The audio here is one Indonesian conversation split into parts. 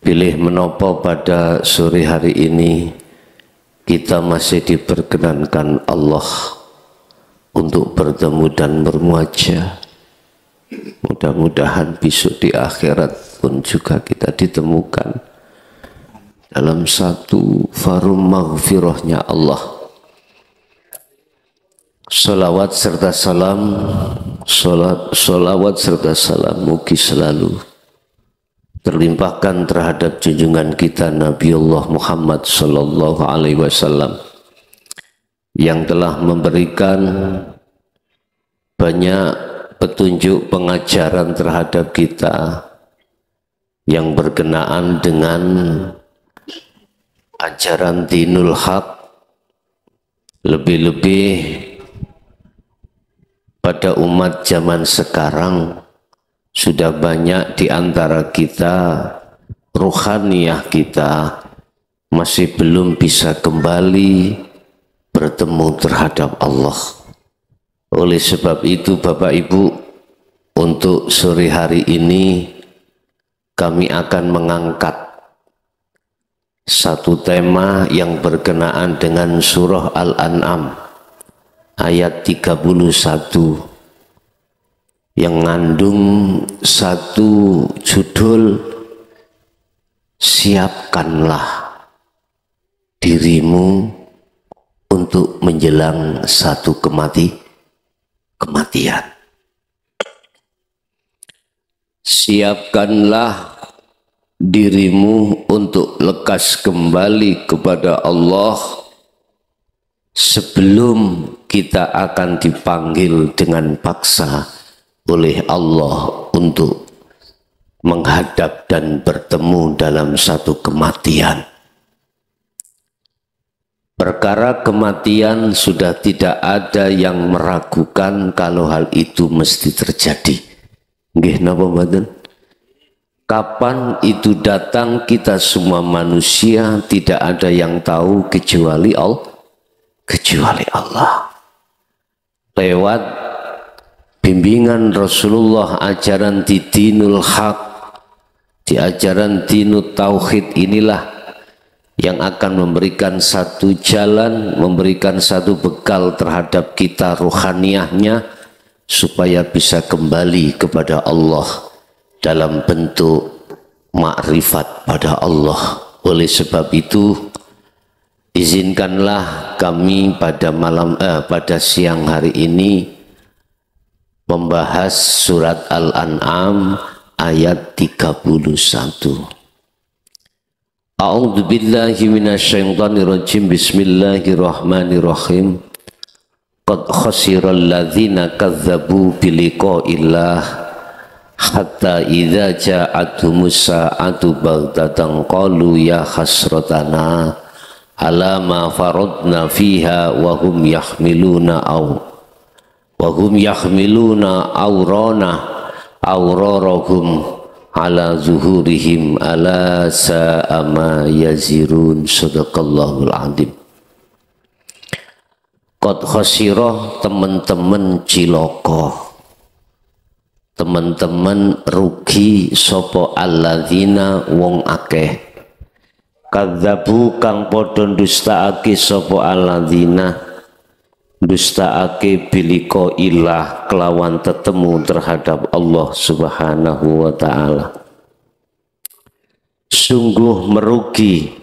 Pilih menopo pada sore hari ini kita masih diperkenankan Allah untuk bertemu dan bermuajah. Mudah-mudahan besok di akhirat pun juga kita ditemukan dalam satu forum maghfirahnya Allah. Salawat serta salam, salawat serta salam mugi selalu terlimpahkan terhadap junjungan kita Nabiullah Muhammad sallallahu alaihi wasallam yang telah memberikan banyak petunjuk pengajaran terhadap kita yang berkenaan dengan ajaran dinul haq, lebih-lebih pada umat zaman sekarang. Sudah banyak di antara kita, ruhaniyah kita masih belum bisa kembali bertemu terhadap Allah. Oleh sebab itu Bapak Ibu, untuk sore hari ini kami akan mengangkat satu tema yang berkenaan dengan surah Al-An'am ayat 31 yang mengandung satu judul, siapkanlah dirimu untuk menjelang satu kematian. Siapkanlah dirimu untuk lekas kembali kepada Allah sebelum kita akan dipanggil dengan paksa oleh Allah untuk menghadap dan bertemu dalam satu kematian. Perkara kematian sudah tidak ada yang meragukan kalau hal itu mesti terjadi. Nggih napa mboten? Kapan itu datang kita semua manusia tidak ada yang tahu kecuali Allah. Lewat bimbingan Rasulullah, ajaran di dinul haq, di ajaran dinul tauhid inilah yang akan memberikan satu jalan, memberikan satu bekal terhadap kita ruhaniyahnya supaya bisa kembali kepada Allah dalam bentuk makrifat pada Allah. Oleh sebab itu izinkanlah kami pada siang hari ini membahas surat Al-An'am ayat 31. A'udzu billahi minasyaitonir rajim. Bismillahirrahmanirrahim. Qad khasiral ladzina kadzdzabu biliqa'illah hatta idza ja'atumus sa'atu baghtatan qalu ya hasratana ala ma faradna fiha wa hum yahmiluna awrarahum ala zuhurihim ala sa'a ma yazirun. Sadaqallahul azim. Qad khasirah, teman-teman ciloko, teman-teman rugi sopo alladzina wong akeh kadzabu kang padha dustaake sopo alladzina dustaake biliko ilah kelawan tetemu terhadap Allah subhanahu wa ta'ala. Sungguh merugi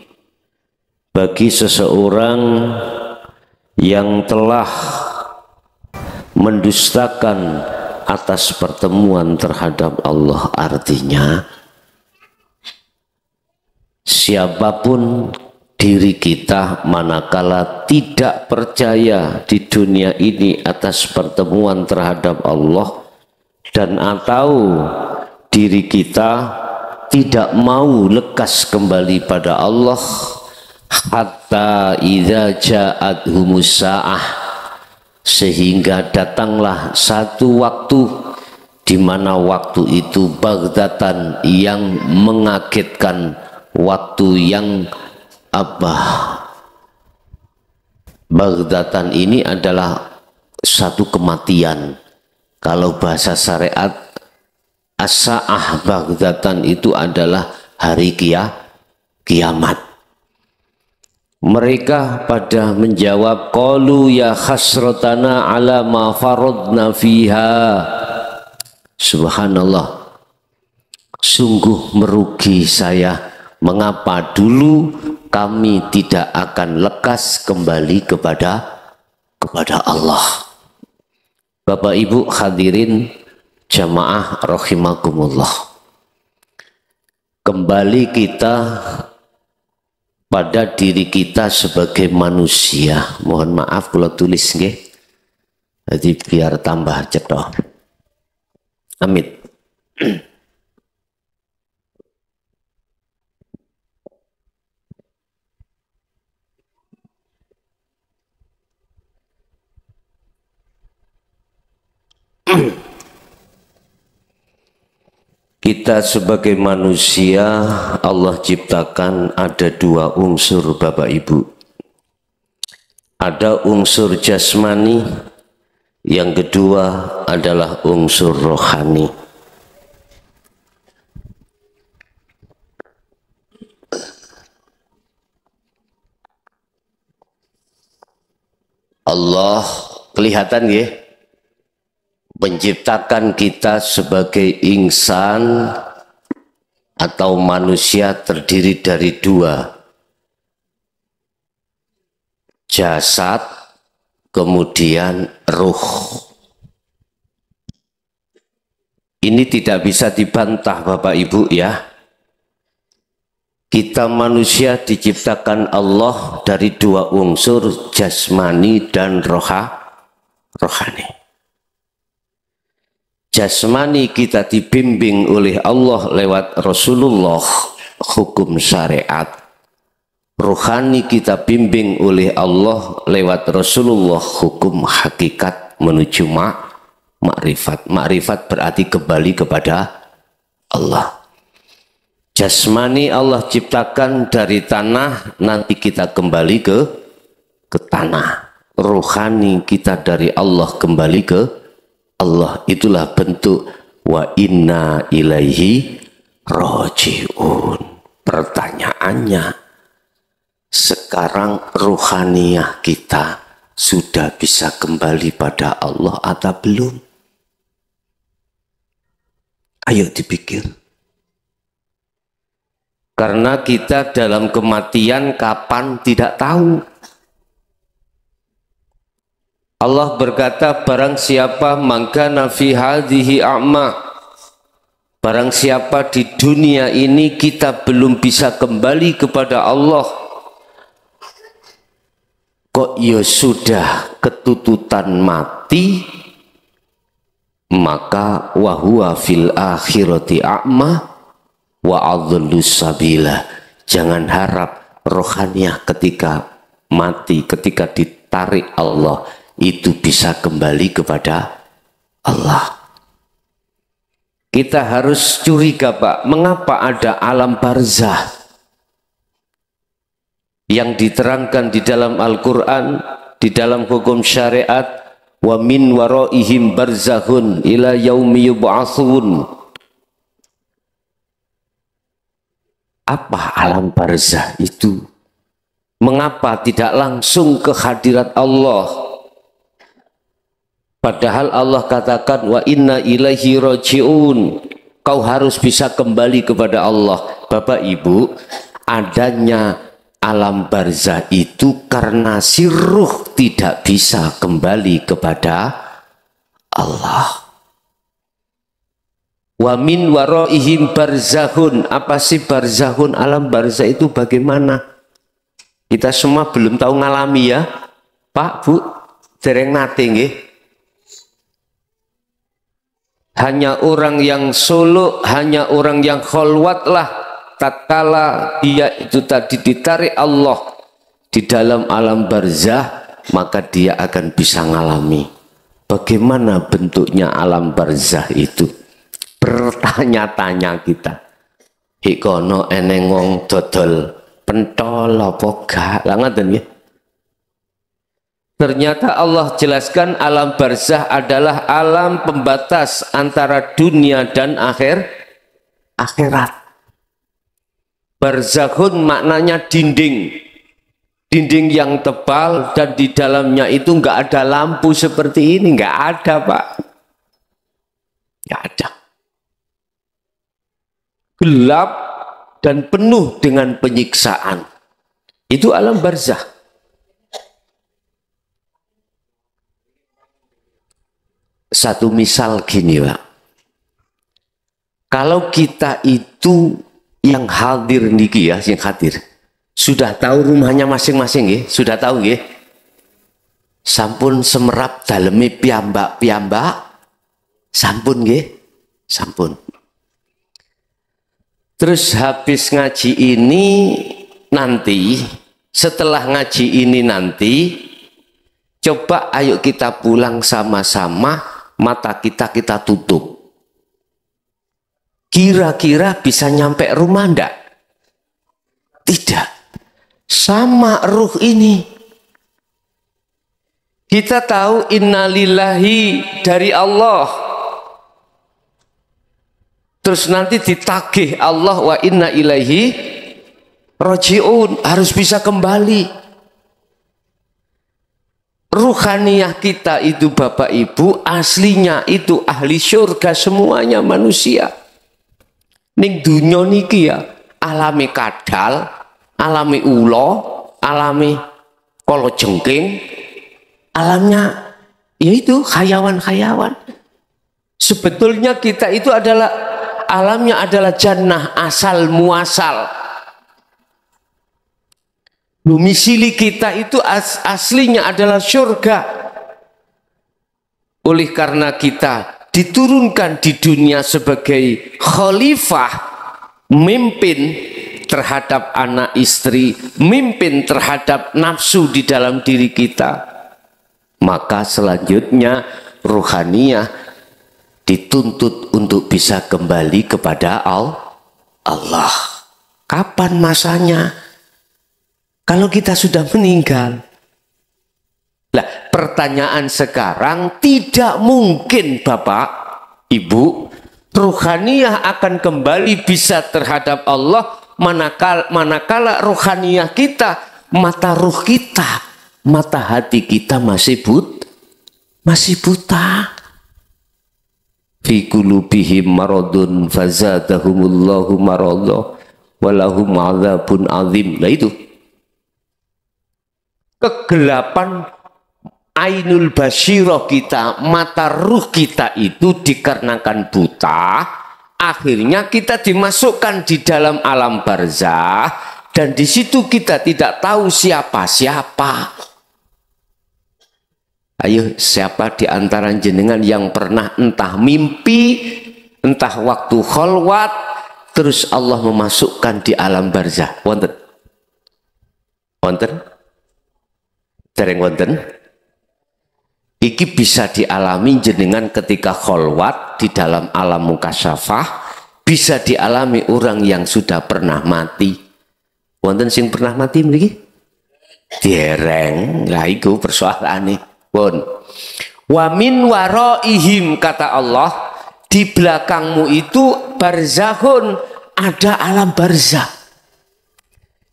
bagi seseorang yang telah mendustakan atas pertemuan terhadap Allah. Artinya siapapun diri kita manakala tidak percaya di dunia ini atas pertemuan terhadap Allah dan atau diri kita tidak mau lekas kembali pada Allah hatta idza ja'athumus sa'ah, sehingga datanglah satu waktu di mana waktu itu baghtatan, yang mengagetkan, waktu yang baghtatan ini adalah satu kematian. Kalau bahasa syariat as-sa'ah baghtatan itu adalah hari kiamat. Mereka pada menjawab, qalu ya khasratana ala ma faradna fiha. Subhanallah, sungguh merugi saya, mengapa dulu kami tidak akan lekas kembali kepada Allah. Bapak Ibu hadirin jamaah rahimakumullah, kembali kita pada diri kita sebagai manusia. Mohon maaf kalau tulis nggih, jadi biar tambah cetok. Amin. Kita sebagai manusia Allah ciptakan ada dua unsur Bapak Ibu. Ada unsur jasmani, yang kedua adalah unsur rohani. Allah kelihatan ya, menciptakan kita sebagai insan atau manusia terdiri dari dua, jasad kemudian ruh. Ini tidak bisa dibantah Bapak Ibu ya. Kita manusia diciptakan Allah dari dua unsur, jasmani dan rohani. Jasmani kita dibimbing oleh Allah lewat Rasulullah, hukum syariat. Rohani kita bimbing oleh Allah lewat Rasulullah, hukum hakikat menuju makrifat. Makrifat berarti kembali kepada Allah. Jasmani Allah ciptakan dari tanah, nanti kita kembali ke tanah. Rohani kita dari Allah kembali ke Allah. Itulah bentuk wa inna ilaihi raji'un. Pertanyaannya, sekarang ruhaniyah kita sudah bisa kembali pada Allah atau belum? Ayo dipikir. Karena kita dalam kematian kapan tidak tahu. Allah berkata, barang siapa mangkana fi hadhihi a'ma, barang siapa di dunia ini kita belum bisa kembali kepada Allah, kok ya sudah ketututan mati, maka wahuwa fil akhirati a'ma wa adhallus sabila. Jangan harap rohaniah ketika mati, ketika ditarik Allah, itu bisa kembali kepada Allah. Kita harus curiga Pak, mengapa ada alam barzah yang diterangkan di dalam Al-Quran, di dalam hukum syariat, wa min waraihim barzahun ila yaumi yub'atsun. Apa alam barzah itu? Mengapa tidak langsung ke hadirat Allah? Padahal Allah katakan wa inna ilaihi raji'un. Kau harus bisa kembali kepada Allah. Bapak Ibu, adanya alam barzah itu karena si ruh tidak bisa kembali kepada Allah. Wa min waraihim barzahun. Apa sih barzahun? Alam barzah itu bagaimana? Kita semua belum tahu ngalami ya Pak, Bu, dereng nate nggih. Hanya orang yang suluk, hanya orang yang kholwat lah tatkala dia itu tadi ditarik Allah di dalam alam barzah, maka dia akan bisa ngalami. Bagaimana bentuknya alam barzah itu? Bertanya-tanya kita. Ikono eneng wong dodol pentol apa gak? Lah ngoten nggih. Ternyata Allah jelaskan alam barzah adalah alam pembatas antara dunia dan akhirat. Barzakhun maknanya dinding. Dinding yang tebal dan di dalamnya itu enggak ada lampu seperti ini. Enggak ada, Pak. Enggak ada. Gelap dan penuh dengan penyiksaan. Itu alam barzakh. Satu misal gini, Pak. Kalau kita itu yang hadir niki ya, yang hadir, sudah tahu rumahnya masing-masing ya, sudah tahu ya. Sampun semerap dalemi piyambak-piyambak, sampun ya, sampun. Terus habis ngaji ini nanti, setelah ngaji ini nanti, coba ayo kita pulang sama-sama, mata kita tutup. Kira-kira bisa nyampe rumah enggak? Tidak. Sama ruh ini. Kita tahu innalillahi dari Allah. Terus nanti ditagih Allah wa inna ilaihi raji'un. Harus bisa kembali. Ruhaniyah kita itu Bapak Ibu aslinya itu ahli syurga semuanya manusia. Ning dunya niki ya alami kadal, alami ulo, alami kolo jengking, alamnya yaitu hayawan-hayawan. Sebetulnya kita itu adalah alamnya adalah jannah asal muasal. Domisili kita itu aslinya adalah surga. Oleh karena kita diturunkan di dunia sebagai khalifah, mimpin terhadap anak istri, mimpin terhadap nafsu di dalam diri kita, maka selanjutnya ruhaniyah dituntut untuk bisa kembali kepada Allah. Kapan masanya? Kalau kita sudah meninggal. Lah, pertanyaan sekarang, tidak mungkin Bapak, Ibu, ruhaniyah akan kembali bisa terhadap Allah manakala ruhaniyah kita, mata ruh kita, mata hati kita masih buta. Fi qulubihim maradun fazadahumullahu maradha walahum adzabun azim. Lah itu kegelapan ainul basyirah kita, mata ruh kita itu dikarenakan buta, akhirnya kita dimasukkan di dalam alam barzakh dan di situ kita tidak tahu siapa-siapa. Ayo, siapa di antara jenengan yang pernah entah mimpi, entah waktu khalwat, terus Allah memasukkan di alam barzakh? Wonten? Wonten? Dereng wonten? Iki bisa dialami jenengan ketika khalwat di dalam alam mukasyafah, bisa dialami orang yang sudah pernah mati. Wonten sing pernah mati mriki? Dereng. Lah iku persoalane. Pun. Wa min waraihim, kata Allah, di belakangmu itu barzakhun, ada alam barzakh.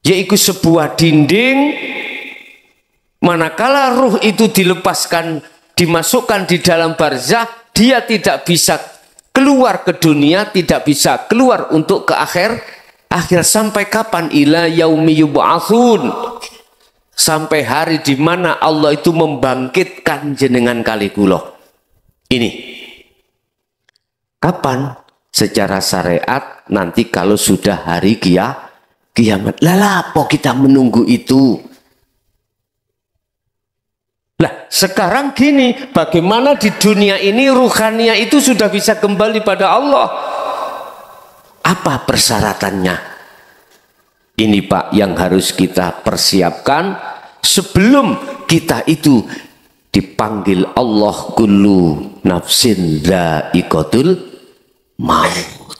Yaitu sebuah dinding, manakala ruh itu dilepaskan, dimasukkan di dalam barzakh, dia tidak bisa keluar ke dunia, tidak bisa keluar untuk ke akhir sampai kapan? Ila yaumi yub'atsun, sampai hari di mana Allah itu membangkitkan jenengan kali kula. Ini kapan? Secara syariat nanti kalau sudah hari kiamat. Lah apa kita menunggu itu? Lah sekarang gini, bagaimana di dunia ini ruhaniyah itu sudah bisa kembali pada Allah? Apa persyaratannya? Ini Pak yang harus kita persiapkan sebelum kita itu dipanggil Allah, kullu nafsin dha'iqatul maut.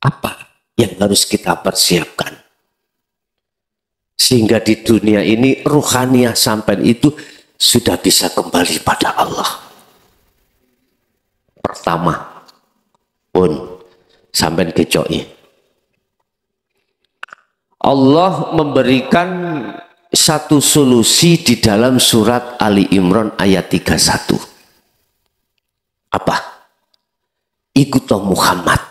Apa yang harus kita persiapkan? Sehingga di dunia ini ruhaniyah sampai itu sudah bisa kembali pada Allah. Pertama, pun sampai kecoki. Allah memberikan satu solusi di dalam surat Ali Imran ayat 31. Apa? Ikut Muhammad.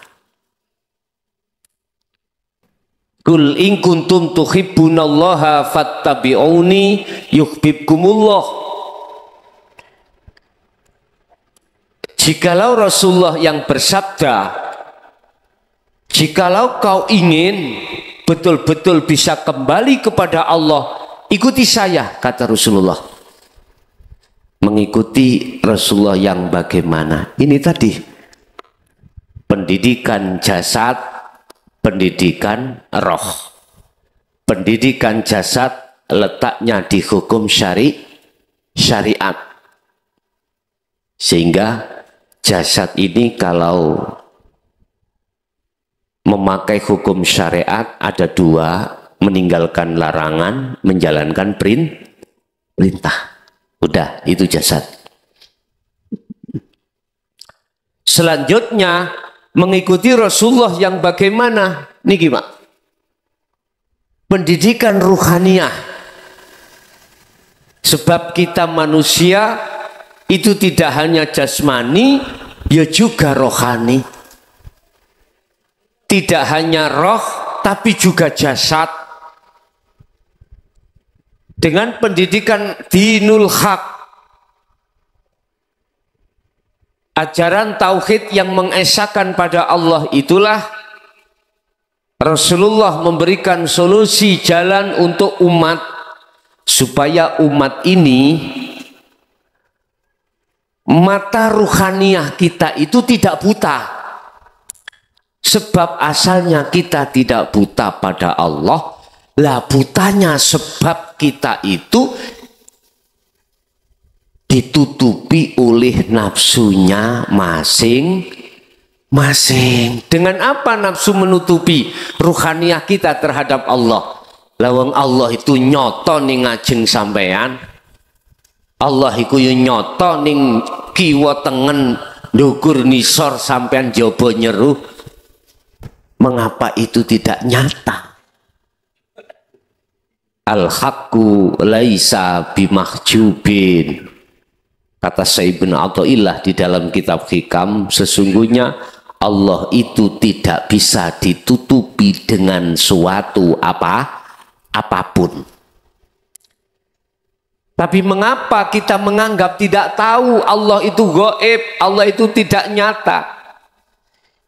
Kul in kuntum tuhibbunallaha fattabi'uni yuhibbukumullah. Jikalau Rasulullah yang bersabda, jikalau kau ingin betul-betul bisa kembali kepada Allah, ikuti saya, kata Rasulullah. Mengikuti Rasulullah yang bagaimana? Ini tadi pendidikan jasad, pendidikan roh. Pendidikan jasad letaknya di hukum syariat. Sehingga jasad ini kalau memakai hukum syariat ada dua, meninggalkan larangan, menjalankan perintah. Udah, itu jasad. Selanjutnya mengikuti Rasulullah yang bagaimana? Niki Pak, pendidikan ruhaniyah. Sebab kita manusia itu tidak hanya jasmani, ya juga rohani. Tidak hanya roh, tapi juga jasad. Dengan pendidikan dinul haq, ajaran tauhid yang mengesahkan pada Allah, itulah Rasulullah memberikan solusi jalan untuk umat, supaya umat ini mata ruhaniyah kita itu tidak buta. Sebab asalnya kita tidak buta pada Allah, lah butanya sebab kita itu ditutupi oleh nafsunya masing-masing. Dengan apa nafsu menutupi ruhaniyah kita terhadap Allah? Lawang Allah itu nyoto ning ngajeng sampean. Allah iku yo nyoto ning kiwa tengen ndukur nisor sampean jaba nyeruh. Mengapa itu tidak nyata? Al-haqqu laisa bimahjubin. Kata Sayyidina Athaillah di dalam kitab Hikam, sesungguhnya Allah itu tidak bisa ditutupi dengan suatu apapun. Tapi mengapa kita menganggap tidak tahu Allah itu gaib, Allah itu tidak nyata?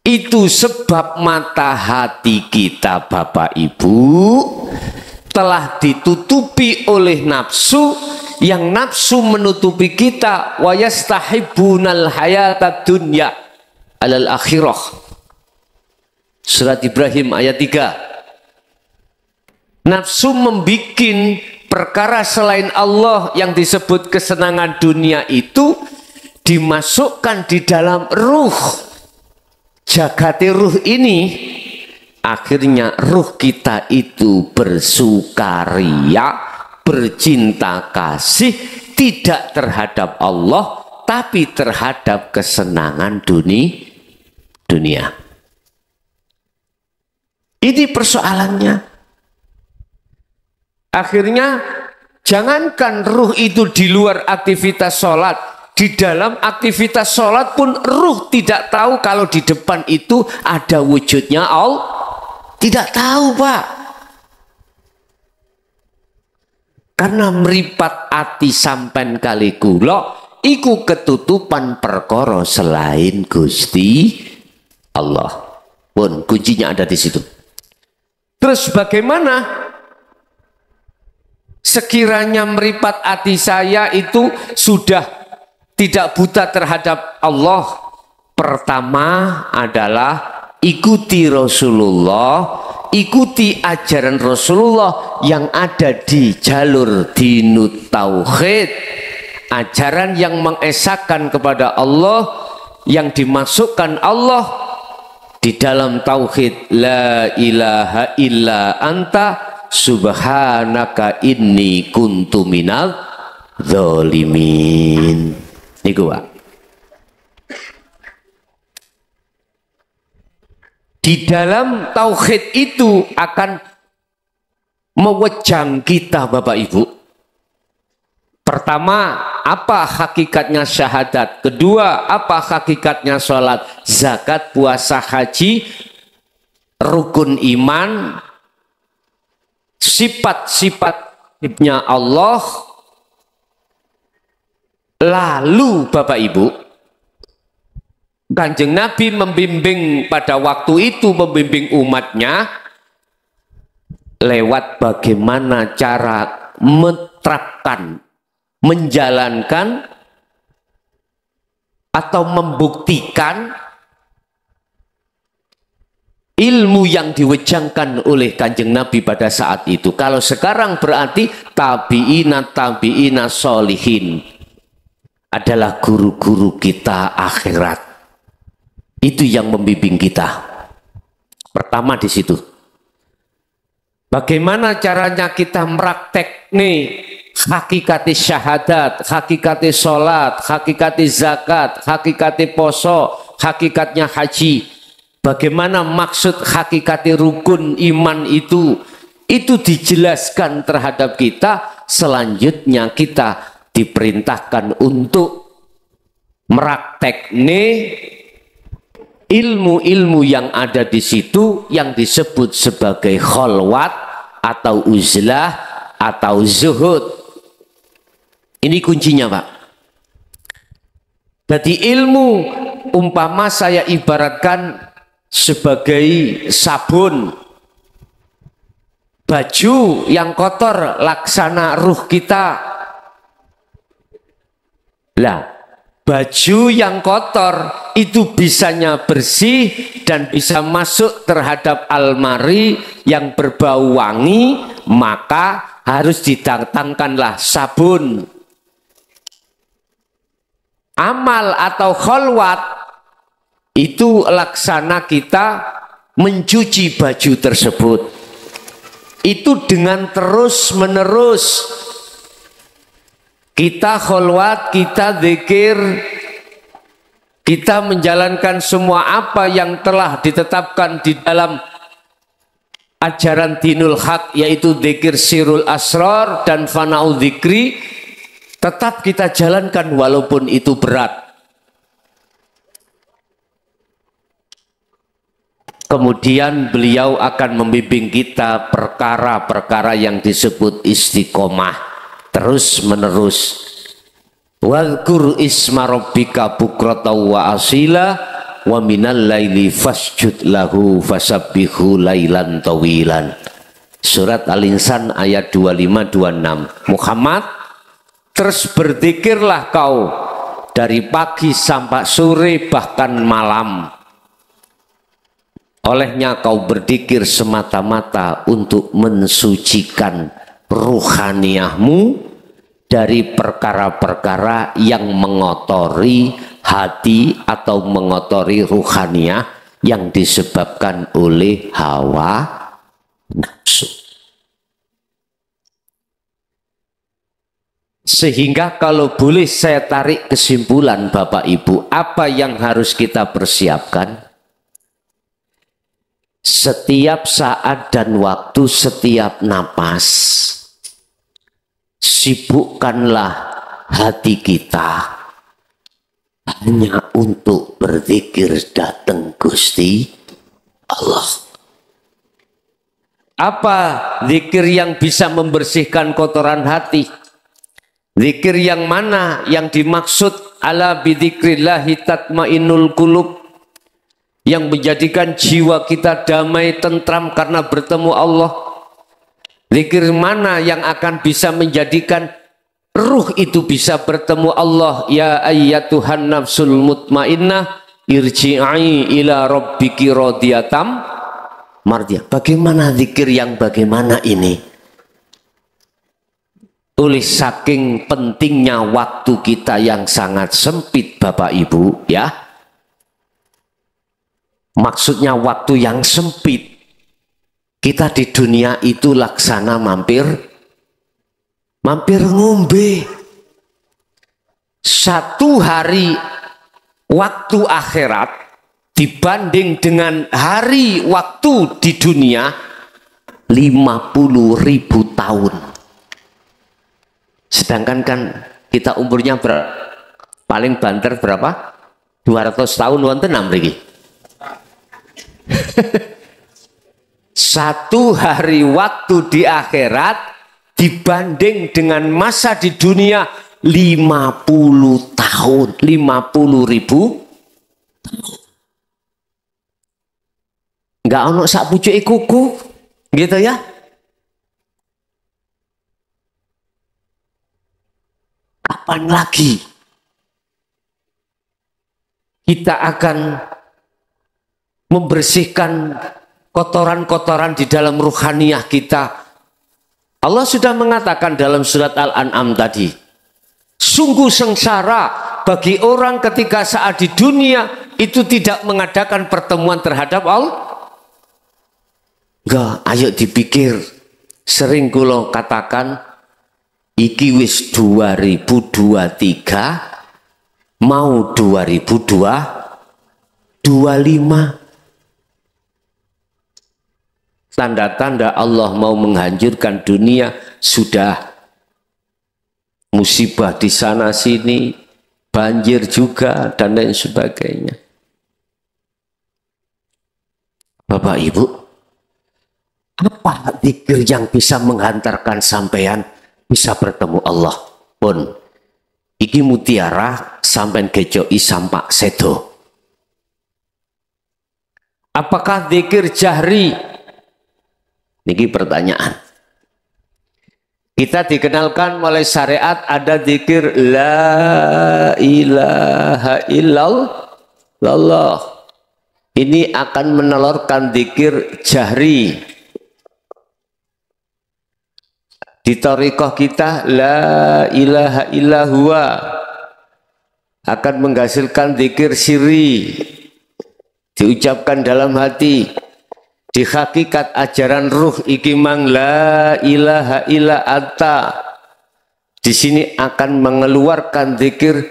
Itu sebab mata hati kita Bapak Ibu telah ditutupi oleh nafsu, yang nafsu menutupi kita. Wa yastahibbunal hayatad dunya alal akhirah. Surat Ibrahim ayat 3. Nafsu membikin perkara selain Allah yang disebut kesenangan dunia itu dimasukkan di dalam ruh. Jagati ruh ini, akhirnya ruh kita itu bersukaria, bercinta kasih, tidak terhadap Allah, tapi terhadap kesenangan dunia. Ini persoalannya. Akhirnya jangankan ruh itu di luar aktivitas sholat, di dalam aktivitas sholat pun ruh tidak tahu kalau di depan itu ada wujudnya Allah. Tidak tahu Pak. Karena meripat ati sampen kali kula iku ketutupan perkara selain Gusti Allah. Pun kuncinya ada di situ. Terus bagaimana? Sekiranya meripat hati saya itu sudah tidak buta terhadap Allah, pertama adalah ikuti Rasulullah, ikuti ajaran Rasulullah yang ada di jalur dinut tauhid, ajaran yang mengesahkan kepada Allah, yang dimasukkan Allah di dalam tauhid la ilaha illa anta subhanaka inni kuntu minal zalimin. Niku Pak. Di dalam tauhid itu akan mewejang kita Bapak Ibu. Pertama, apa hakikatnya syahadat? Kedua, apa hakikatnya sholat, zakat, puasa, haji, rukun iman, sifat-sifatnya Allah. Lalu Bapak Ibu, Kanjeng Nabi membimbing pada waktu itu, membimbing umatnya lewat bagaimana cara menerapkan, menjalankan atau membuktikan ilmu yang diwejangkan oleh Kanjeng Nabi pada saat itu. Kalau sekarang berarti tabi'ina sholihin adalah guru-guru kita akhirat. Itu yang membimbing kita. Pertama di situ. Bagaimana caranya kita meraktek nih hakikati syahadat, hakikati sholat, hakikati zakat, hakikati poso, hakikatnya haji. Bagaimana maksud hakikati rukun iman itu dijelaskan terhadap kita. Selanjutnya kita diperintahkan untuk meraktek nih ilmu-ilmu yang ada di situ yang disebut sebagai kholwat atau uzlah atau zuhud. Ini kuncinya Pak. Jadi ilmu umpama saya ibaratkan sebagai sabun. Baju yang kotor laksana ruh kita. Lah, baju yang kotor itu bisanya bersih dan bisa masuk terhadap almari yang berbau wangi, maka harus didatangkanlah sabun. Amal atau kholwat itu laksana kita mencuci baju tersebut. Itu dengan terus menerus kita kholwat, kita zikir, kita menjalankan semua apa yang telah ditetapkan di dalam ajaran dinul haq, yaitu zikir sirul asrar dan fana'u zikri, tetap kita jalankan walaupun itu berat. Kemudian beliau akan membimbing kita perkara-perkara yang disebut istiqomah. Terus menerus. Wadhkur isma rabbika bukrata wa asila wa minal laili fasjud lahu fasabbihu lailan tawilan. Surat Al-Insan ayat 25-26. Muhammad, terus berzikirlah kau dari pagi sampai sore bahkan malam. Olehnya kau berzikir semata-mata untuk mensucikan ruhaniyahmu dari perkara-perkara yang mengotori hati atau mengotori ruhaniyah yang disebabkan oleh hawa nafsu. Sehingga kalau boleh saya tarik kesimpulan Bapak Ibu, apa yang harus kita persiapkan? Setiap saat dan waktu, setiap napas, sibukkanlah hati kita hanya untuk berzikir datang Gusti Allah. Apa zikir yang bisa membersihkan kotoran hati? Zikir yang mana yang dimaksud? Ala bidzikrillahi tatmainnul qulub, yang menjadikan jiwa kita damai, tentram karena bertemu Allah. Zikir mana yang akan bisa menjadikan ruh itu bisa bertemu Allah? Ya ayyatuhan nafsul mutmainnah irji'i ila rabbiki radiyatam mardiyah. Bagaimana zikir yang bagaimana ini? Oleh saking pentingnya waktu kita yang sangat sempit Bapak Ibu, ya. Maksudnya waktu yang sempit. Kita di dunia itu laksana mampir ngombe. Satu hari waktu akhirat dibanding dengan hari waktu di dunia 50.000 tahun. Sedangkan kan kita umurnya paling banter berapa? 200 tahun wonten mriki. Satu hari waktu di akhirat dibanding dengan masa di dunia 50 tahun, 50.000 tahun. Enggak ono sak pucuke kuku, gitu ya. Kapan lagi kita akan membersihkan kotoran-kotoran di dalam ruhaniyah kita? Allah sudah mengatakan dalam surat Al-An'am tadi, sungguh sengsara bagi orang ketika saat di dunia itu tidak mengadakan pertemuan terhadap Allah. Enggak, ayo dipikir. Sering kula katakan, iki wis 2023 mau 2025. Tanda-tanda Allah mau menghancurkan dunia sudah. Musibah di sana sini, banjir juga dan lain sebagainya. Bapak Ibu, apa zikir yang bisa menghantarkan sampean bisa bertemu Allah? Pun iki mutiara sampean gejoi sampak sedo. Apakah zikir jahri? Niki pertanyaan. Kita dikenalkan oleh syariat ada zikir la ilaha illallah. Ini akan menelurkan zikir jahri. Di thariqah kita la ilaha illahuwa akan menghasilkan zikir sirri, diucapkan dalam hati. Di hakikat ajaran ruh iki mang la ilaha illa anta. Di sini akan mengeluarkan zikir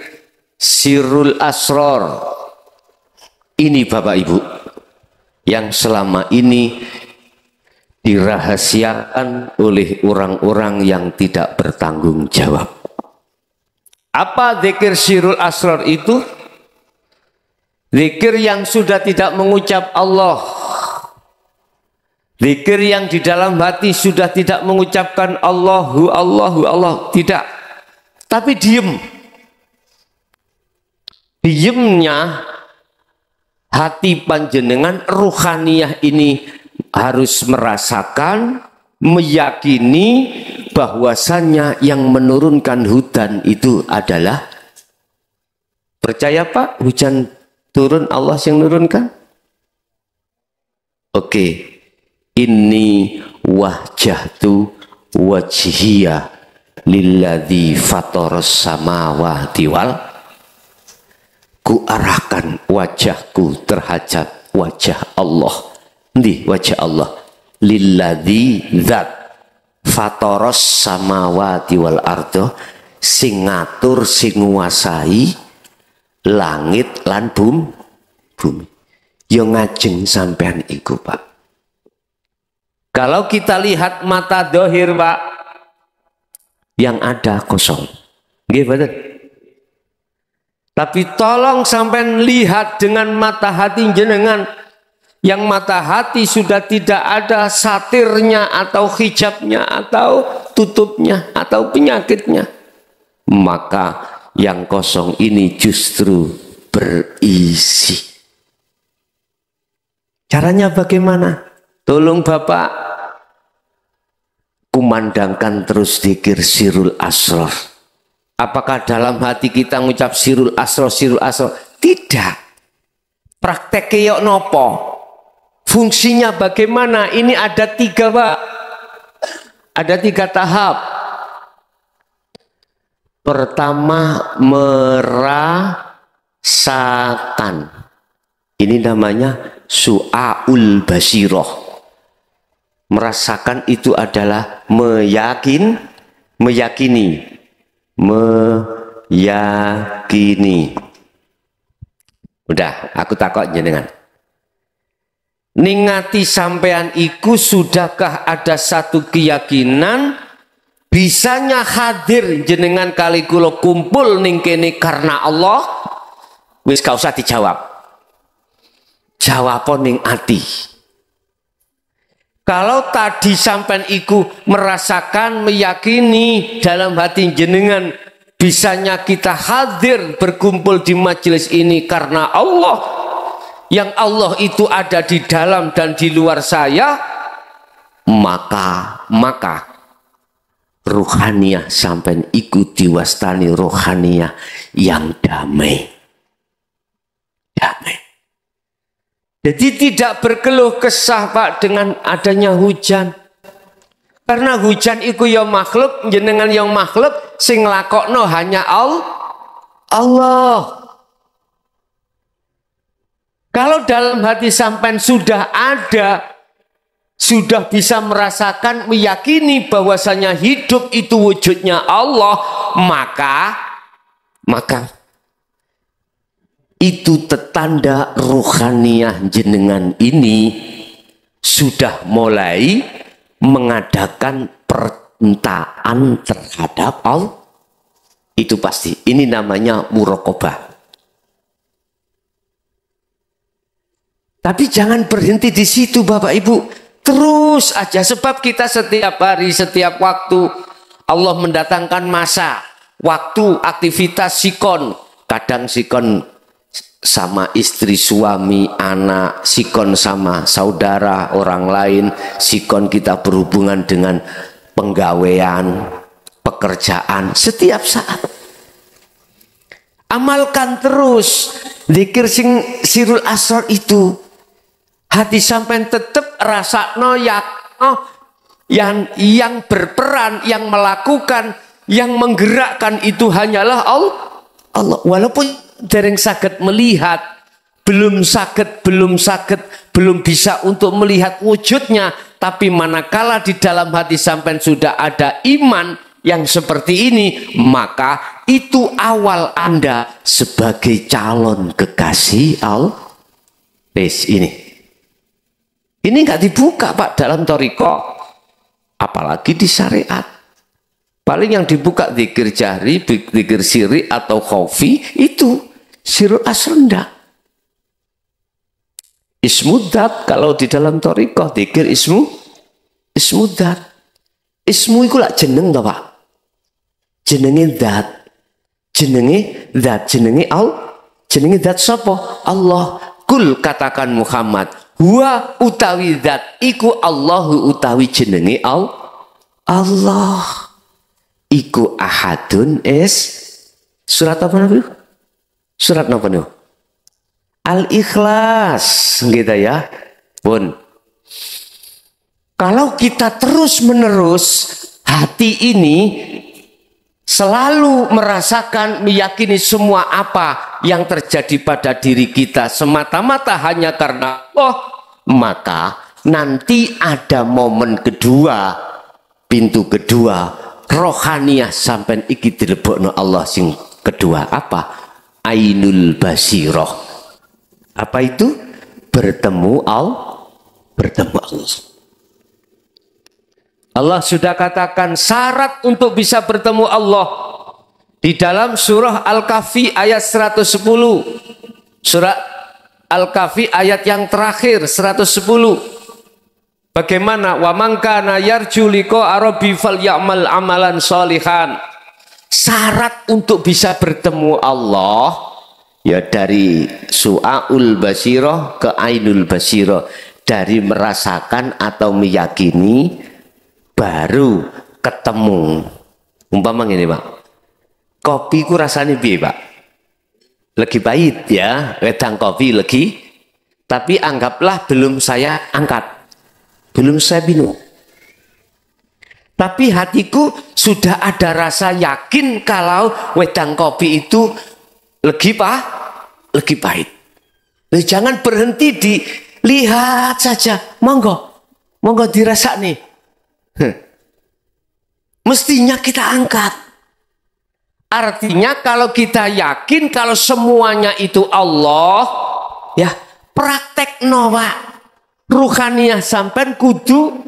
sirrul asror. Ini Bapak Ibu yang selama ini dirahasiakan oleh orang-orang yang tidak bertanggung jawab. Apa zikir sirrul asror itu? Zikir yang sudah tidak mengucap Allah. Zikir yang di dalam hati sudah tidak mengucapkan Allahu, Allahu, Allah. Tidak. Tapi diem. Diemnya hati panjenengan ruhaniyah ini harus merasakan, meyakini bahwasannya yang menurunkan hujan itu adalah, percaya Pak, hujan turun Allah yang menurunkan? Oke. Inni wajjahtu wajhiya lilladzi fataras samawati wal, ku arahkan wajahku terhadap wajah Allah. Ndi wajah Allah? Lilladzi zat fataras samawati wal ardo, sing ngatur sing nguasai langit lan bumi. Yo ngajeng sampean iku Pak. Kalau kita lihat mata dohir Pak, yang ada kosong. Nggih betul. Tapi tolong sampai lihat dengan mata hati jenengan, yang mata hati sudah tidak ada satirnya atau hijabnya atau tutupnya atau penyakitnya. Maka yang kosong ini justru berisi. Caranya bagaimana? Tolong Bapak kumandangkan terus zikir sirul asror. Apakah dalam hati kita mengucap sirul asror, sirul asror? Tidak. Praktek keyok nopo. Fungsinya bagaimana? Ini ada 3 Pak. Ada 3 tahap. Pertama, merasakan. Ini namanya su'aul basiroh. Merasakan itu adalah meyakini. Udah, aku takut jenengan. Ningati sampean iku sudahkah ada satu keyakinan bisanya hadir jenengan kali kula kumpul ning kene karena Allah? Wis gak usah dijawab. Jawab ning ati. Kalau tadi sampean iku merasakan, meyakini dalam hati jenengan bisanya kita hadir berkumpul di majelis ini karena Allah, yang Allah itu ada di dalam dan di luar saya, maka ruhaniyah sampean iku diwastani ruhaniyah yang damai. Damai. Jadi tidak berkeluh kesah Pak dengan adanya hujan. Karena hujan itu ya makhluk, jenengan yang makhluk, sing lakokno hanya Allah. Kalau dalam hati sampean sudah ada, sudah bisa merasakan, meyakini bahwasanya hidup itu wujudnya Allah, maka itu tetanda ruhaniyah jenengan ini sudah mulai mengadakan permintaan terhadap Allah. Itu pasti. Ini namanya muraqabah. Tapi jangan berhenti di situ Bapak Ibu. Terus aja, sebab kita setiap hari, setiap waktu Allah mendatangkan masa, waktu, aktivitas sikon. Kadang sikon sama istri, suami, anak, sikon sama saudara, orang lain, sikon kita berhubungan dengan penggawean, pekerjaan, setiap saat. Amalkan terus zikir sing sirul asrar itu. Hati sampean tetap rasakno yang berperan, yang melakukan, yang menggerakkan itu hanyalah Allah. Walaupun dereng saged melihat, belum bisa untuk melihat wujudnya, tapi manakala di dalam hati sampean sudah ada iman yang seperti ini, maka itu awal Anda sebagai calon kekasih Allah. Ini nggak dibuka Pak dalam thariqah, apalagi di syariat. Paling yang dibuka zikir jahri, zikir sirri atau khafi, itu sirul asrenda. Ismudzat kalau di dalam thariqah zikir ismudzat. Ismu iku lak jeneng to Pak. Jenenge zat. Jenenge zat sapa? Allah. Kul katakan Muhammad, huwa utawi zat iku Allahu utawi jenenge Allah. Iku ahadun surat apa nabi? Surat apa nih? Al-Ikhlas gitu ya. Pun. Kalau kita terus menerus hati ini selalu merasakan, meyakini semua apa yang terjadi pada diri kita semata-mata hanya karena Allah, maka nanti ada momen kedua, pintu kedua, rohaniyah sampai iki dilebokno Allah sing kedua apa? Ainul Basirah. Apa itu? Bertemu Allah. Allah sudah katakan syarat untuk bisa bertemu Allah di dalam surah Al-Kahfi ayat 110. Surah Al-Kahfi ayat yang terakhir 110. Bagaimana? Wa man kana yarju liqa rabbi falyamal amalan sholihan. Syarat untuk bisa bertemu Allah ya dari su'aul basirah ke ainul basirah, dari merasakan atau meyakini baru ketemu. Umpama ngene Pak, kopi ku rasanya piye Pak? Lagi pahit ya, wedang kopi lagi, tapi anggaplah belum saya angkat, belum saya minum, tapi hatiku sudah ada rasa yakin kalau wedang kopi itu lagi pahit. Jangan berhenti dilihat saja, monggo dirasa nih. Mestinya kita angkat. Artinya kalau kita yakin kalau semuanya itu Allah, ya praktek Pak. ruhaniyah sampean kudu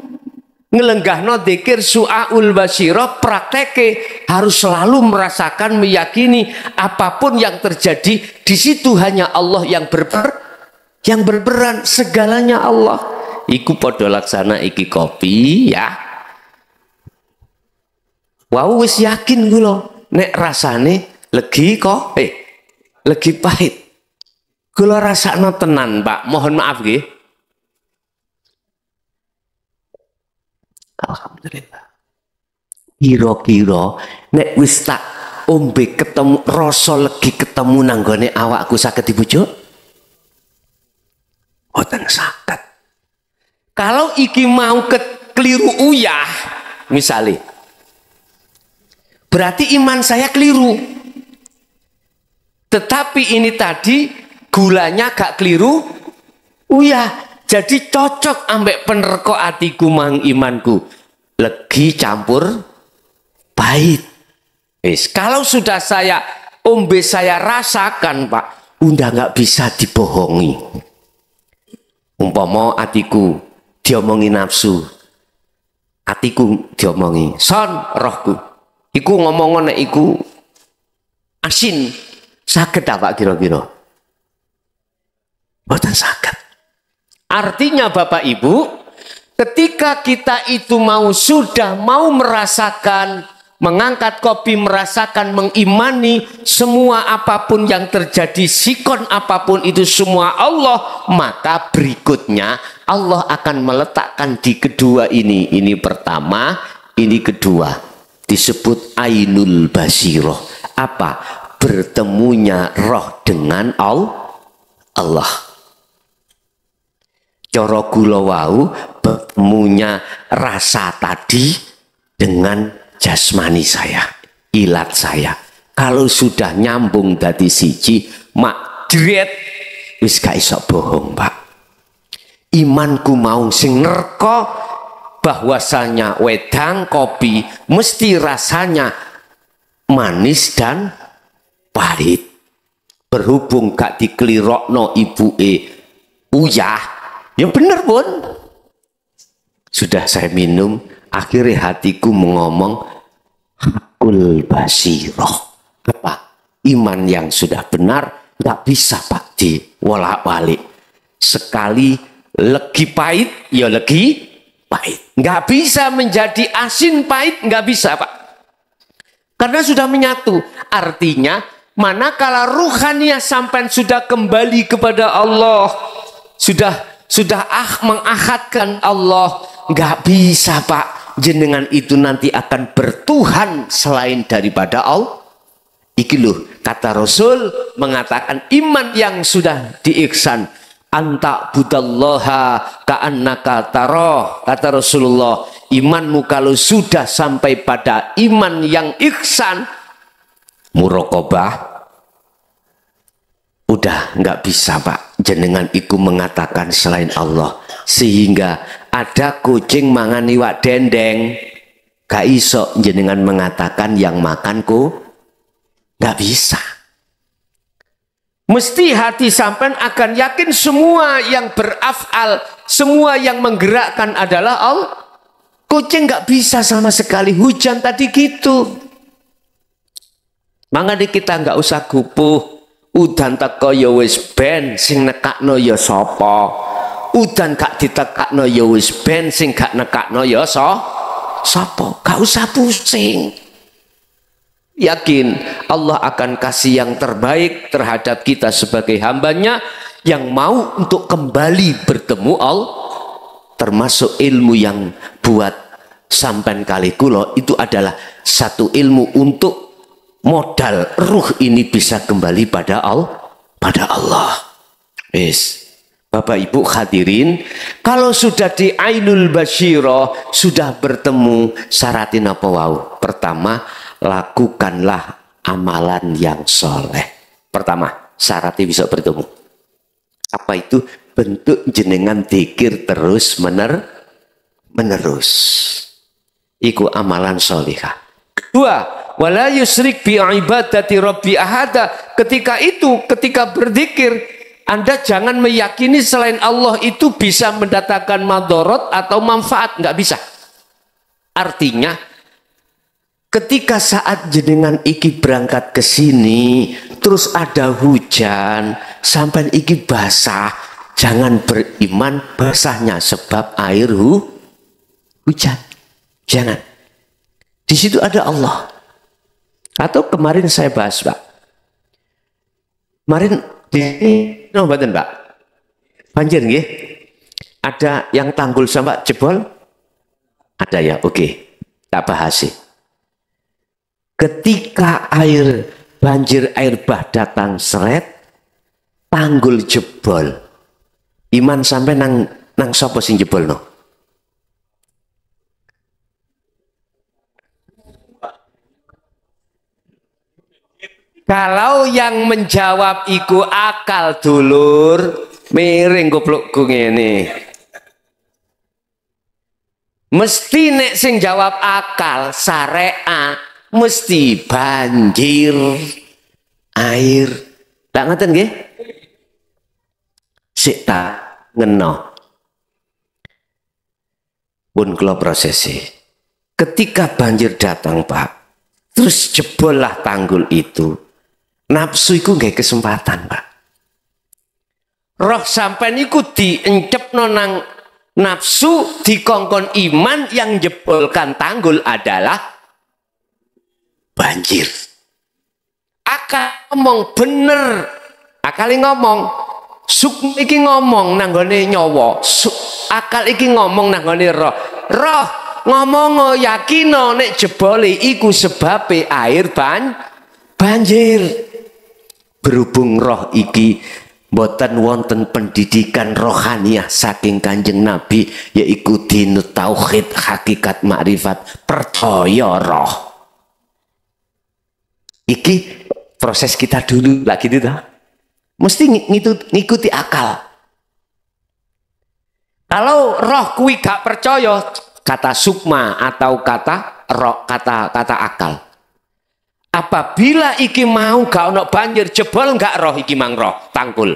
ngelenggahno dzikir su'aul basyirah, prakteke harus selalu merasakan, meyakini apapun yang terjadi di situ hanya Allah yang berperan, segalanya Allah. Iku padha laksana iki kopi ya. Wau wis yakin kula nek rasane legi kok legi pahit. Kula rasakno tenan, Pak. Mohon maaf nggih. Alhamdulillah. Kira-kira nek wis tak ombe ketemu rasa legi ketemu nanggone awakku saged dibujuk? Mboten saged. Kalau iki mau keliru uyah, misalnya, berarti iman saya keliru. Tetapi ini tadi gulanya gak keliru uyah. Jadi cocok ambek penerko atiku mang imanku. Legi campur pahit. Kalau sudah saya ombe saya rasakan, Pak, udah nggak bisa dibohongi. Umpama atiku diomongi nafsu, atiku diomongi son rohku, iku ngomong nek iku asin, saged apa kira-kira? Mboten saged. Artinya Bapak Ibu, ketika kita itu sudah mau merasakan, mengangkat kopi, merasakan, mengimani semua apapun yang terjadi, sikon apapun itu semua Allah, maka berikutnya Allah akan meletakkan di kedua ini pertama, ini kedua, disebut ainul basiroh. Apa? Bertemunya roh dengan Allah. Coro kula wau bertemunya rasa tadi dengan jasmani saya, ilat saya. Kalau sudah nyambung dadi siji, mak jret wis gak iso bohong, Pak. Imanku mau sing nerka bahwasanya wedang kopi mesti rasanya manis dan pahit. Berhubung gak dikelirokno ibuke uyah, ya bener pun. Sudah saya minum, akhirnya hatiku mengomong hakul basiroh. Apa? Iman yang sudah benar nggak bisa, Pak, diwolak-walik. Sekali legi pahit, ya legi pahit. Nggak bisa menjadi asin pahit, nggak bisa, Pak. Karena sudah menyatu. Artinya, manakala ruhaniyah sampai sudah kembali kepada Allah, sudah mengahadkan Allah, nggak bisa, Pak, jenengan itu nanti akan bertuhan selain daripada Allah. Iki loh, kata Rasul mengatakan iman yang sudah diihsan, anta budallaha ka'annaka taroh. Kata Rasulullah, imanmu kalau sudah sampai pada iman yang ihsan, muraqabah, udah nggak bisa, Pak, jenengan iku mengatakan selain Allah. Sehingga ada kucing mangan iwak dendeng, gak iso jenengan mengatakan yang makanku, nggak bisa. Mesti hati sampean akan yakin semua yang berafal, semua yang menggerakkan adalah Allah. Kucing nggak bisa sama sekali. Hujan tadi gitu. Makanya kita nggak usah gupuh. Udan teko ya wis ben, sing nekakno ya sapa. Udan gak ditekakno ya wis ben, sing gak nekakno ya sapa. Gak usah pusing. Yakin Allah akan kasih yang terbaik terhadap kita sebagai hambanya yang mau untuk kembali bertemu Allah. Termasuk ilmu yang buat sampean kali kula itu adalah satu ilmu untuk modal ruh ini bisa kembali pada Allah. Bapak Ibu hadirin, kalau sudah di ainul basyirah, sudah bertemu, syaratin apa wau? Pertama, lakukanlah amalan yang soleh. Pertama, syaratnya bisa bertemu. Apa itu? Bentuk jenengan dzikir terus menerus. Iku amalan solihah. Kedua, wala yusrik bi ibadati rabbi ahada. Ketika berzikir, Anda jangan meyakini selain Allah itu bisa mendatangkan madorot atau manfaat, nggak bisa. Artinya ketika saat jenengan iki berangkat ke sini terus ada hujan sampai iki basah, jangan beriman basahnya sebab air hujan. Jangan. Di situ ada Allah. Atau kemarin saya bahas, Pak. Kemarin di sini, no, badan, Pak. Banjir nggih? Ada yang tanggul sama jebol? Ada ya, oke. Tak bahas sih. Ketika banjir air bah datang seret, tanggul jebol. Iman sampai nang sapa sing jebol no? Kalau yang menjawab iku akal dulur, miring goblokku ngene. Mesti nek sing jawab akal syariat mesti banjir air. Tak ngoten nggih? Sik tak ngeno. Pun kula prosesi. Ketika banjir datang, Pak, terus jebol lah tanggul itu. Nafsu iku nggih kesempatan, Pak. Roh sampean iku diencepno nang nafsu, dikongkon iman, yang jebolkan tanggul adalah banjir. Akal ngomong bener, akali ngomong, suk iki ngomong nanggone nyawa, akal iki ngomong nanggone roh. Roh ngomong yakino nek jebole iku sebabe air banjir. Berhubung roh iki boten wonten pendidikan rohaniah saking Kanjeng Nabi, yaiku dinut tauhid, hakikat makrifat, percaya roh. Iki proses kita dulu lagi gitu dah. Mesti ngikuti akal. Kalau roh kuwi gak percaya, kata sukma atau kata roh, kata akal. Apabila iki mau gak ono banjir, jebol gak roh iki mang roh tangkul.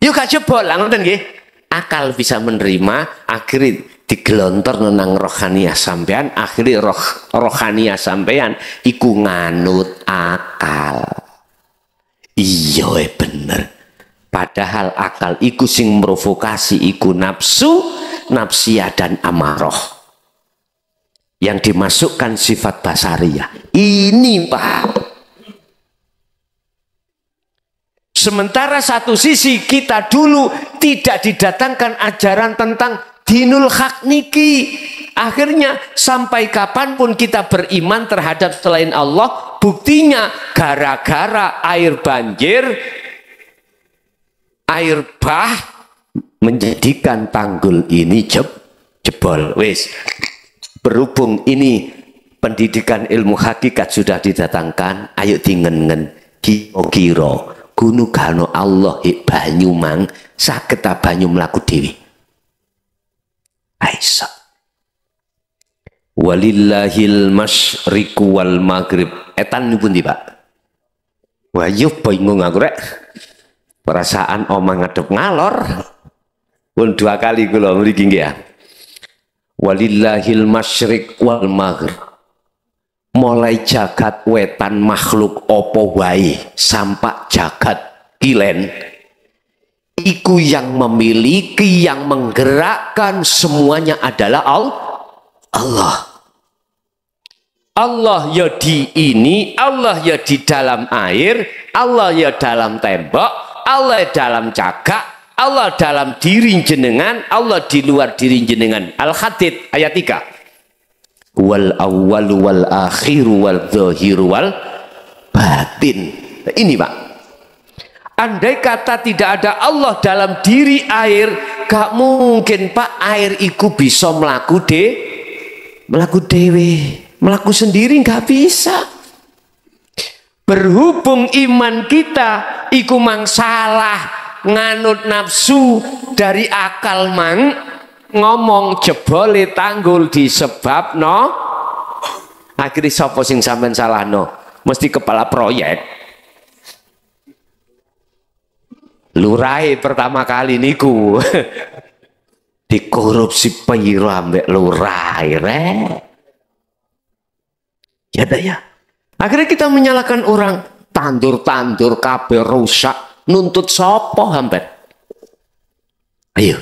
Yuk gak jebol, ngoten nggih. Akal bisa menerima, akhirnya digelontor nang rohaniah sampean, akhirnya rohaniah sampean iku nganut akal. Iya bener. Padahal akal iku sing provokasi iku nafsu, nafsiyah dan amarah. Yang dimasukkan sifat basariyah. Ini, Pak. Sementara satu sisi kita dulu tidak didatangkan ajaran tentang dinul haq niki. Akhirnya sampai kapanpun kita beriman terhadap selain Allah, buktinya gara-gara air banjir, air bah menjadikan tanggul ini jebol. Wis. Berhubung ini pendidikan ilmu hakikat sudah didatangkan, ayo dingen-ngen kira-kira gunu gano Allah banyu mang saged banyu mlaku dhewe. Aisyah. Walillahil masyriqu wal maghrib. Etan niku pundi, Pak? Wah, yo bingung aku rek. Perasaan omah ngadep ngalor. Pun 2 kali kula mriki nggih ya. Walillahil masyriq wal maghrib. Mulai jagat wetan makhluk opo wae sampai jagat kilen, iku yang memiliki, yang menggerakkan semuanya adalah Allah. Allah ya di ini, Allah ya di dalam air, Allah ya dalam tembok, Allah ya dalam cagak, Allah dalam diri jenengan, Allah di luar diri jenengan. Al-Hadid ayat 3. Wal awwal wal akhir wal zahir wal batin. Ini, Pak. Andai kata tidak ada Allah dalam diri air, gak mungkin, Pak, air iku bisa melaku dewe, melaku sendiri gak bisa. Berhubung iman kita iku mang salah, nganut nafsu dari akal mang, ngomong jebole tanggul disebab no, akhirnya sapa sing sampean salah no, mesti kepala proyek. Lurai pertama kali niku dikorupsi piro ambek lurai rek. Ya dah ya. Akhirnya kita menyalahkan orang, tandur-tandur kabeh rusak, nuntut sopo hampir. Ayo.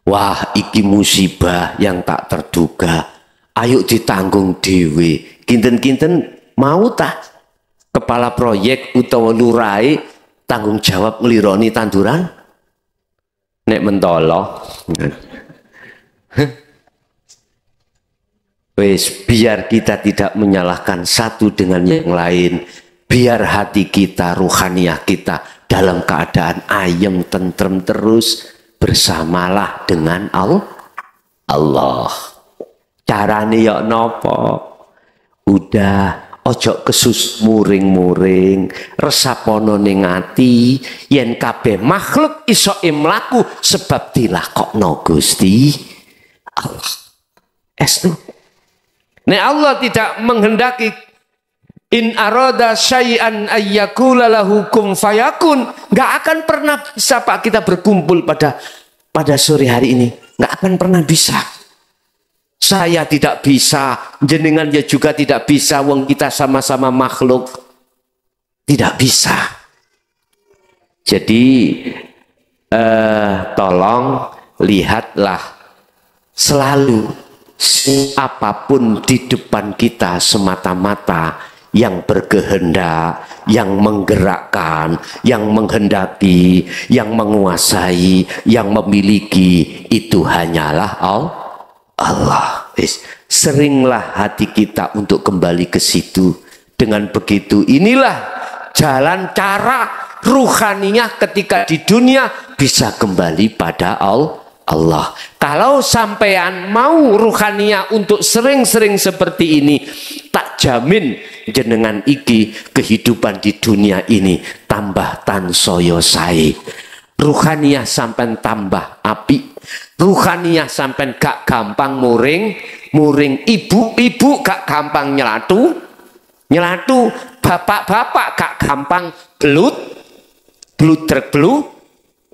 Wah, iki musibah yang tak terduga. Ayo ditanggung dewe. Kinten-kinten mau tak kepala proyek utawa lurai tanggung jawab ngelironi tanduran? Nek mentolo. Wes, biar kita tidak menyalahkan satu dengan yang lain. Biar hati kita, ruhaniyah kita dalam keadaan ayem, tentrem terus. Bersamalah dengan Allah. Carane yok nopo? Udah, ojo kesus muring-muring, resapono ning ati, yen kabeh makhluk iso mlaku sebab dilakokno Gusti Allah. Estu. Nek Allah tidak menghendaki in arada syai'an ayyakula lahu kum fayakun, nggak akan pernah bisa Pak kita berkumpul pada sore hari ini, nggak akan pernah bisa. Saya tidak bisa, jenengan ya juga tidak bisa, wong kita sama-sama makhluk, tidak bisa. Jadi tolong lihatlah selalu apapun di depan kita semata-mata yang berkehendak, yang menggerakkan, yang menghendaki, yang menguasai, yang memiliki, itu hanyalah Allah. Seringlah hati kita untuk kembali ke situ. Dengan begitu, inilah jalan cara ruhaniyah ketika di dunia bisa kembali pada Allah. Kalau sampean mau ruhaniyah untuk sering-sering seperti ini, tak jamin jenengan iki kehidupan di dunia ini tambah tansaya sae. Ruhaniyah sampean tambah api. Ruhaniyah sampean gak gampang muring, ibu-ibu gak gampang nyelatu, bapak-bapak gak gampang bludrek